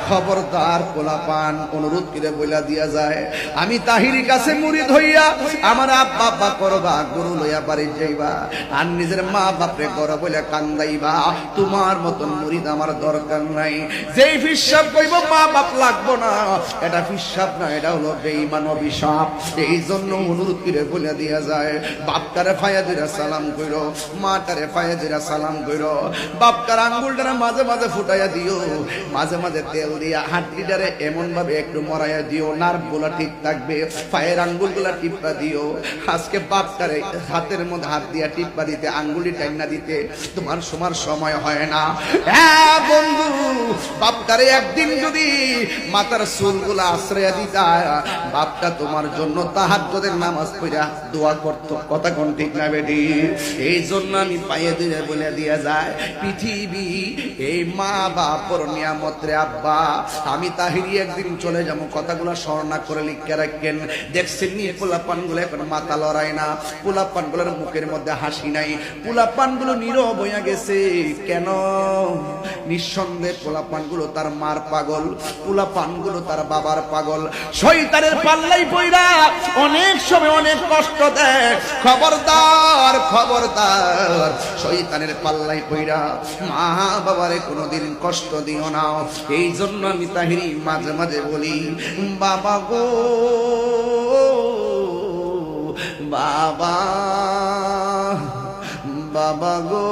খবরদার পোলাপান অনুরোধ করে বইলা দিয়া যায়, আমি তাহিরি কাছে মুরিদ হইয়া আমার আব্বা আব্বা করবা, গরু লইয়া বাড়ি যাইবা, আর নিজের মা বাপরে করো বলে কান্দাইবা। তোমার মতন মুরিদ আমার দরকার নাই। যেই ফিসাব কইব মা বাপ লাগবো না, এটা ফিসাব না, এটা হলো বেঈমান অভিশাপ। এই জন্য অনুরোধ করে বলে দিয়া যায়, বাপটারে ফায়াদিরা সালাম কইরো, মাটারে ফায়াদিরা সালাম কইরো। বাপটার আঙ্গুলটারে মাঝে মাঝে ফুটাইয়া দিও, মাঝে মাঝে তেল দিয়া হাড্ডিটারে এমন ভাবে একটু মরাইয়া দিও, নার্ভ গুলা ঠিক থাকবে, পায়ের আঙ্গুল গুলা টিপা দিও। আজকে বাপটারে হাতের মধ্যে হাত দিয়া টিপা দিতে, আঙ্গুলি টাইনা দিতে তোমার সময় হয় না। হ্যাঁ বন্ধু, বাপটারে একদিন যদি মাথার চুলগুলা আশ্রয়া দিতা, বাপটা তোমার জন্য তাহাজ্জুদের নামাজ পড়া দোয়া করত। কথা কোন ঠিক না বেটি? এই জন্য আমি পায়ে দিয়ে বলে দিয়া যায়, পৃথিবী এই মা বাপর নিয়ামত রে আব্বা। আমি তাহিরি একদিন চলে যাবো, কথাগুলো স্মরণা করে লিখে রাখেন। দেখছেন নি পোলাপান গুলো এখন মাথা লড়াই না, পোলাপান গুলোর মুখের মধ্যে হাসি নাই, পোলাপান গুলো নীরব হইয়া গেছে। কেন? নিঃসন্দেহে পোলাপান গুলো তার মার পাগল, পোলাপান গুলো তার বাবার পাগল। শয়তানের পাল্লাই পইরা অনেক সময় অনেক কষ্ট দেয়। খবরদার খবরদার, শয়তানের পাল্লাই পইরা মা বাবারে কোনোদিন কষ্ট দিও না। এই জন্য আমি তাহিরি মাঝে মাঝে বলি, বাবা গো বাবা, বাবা গো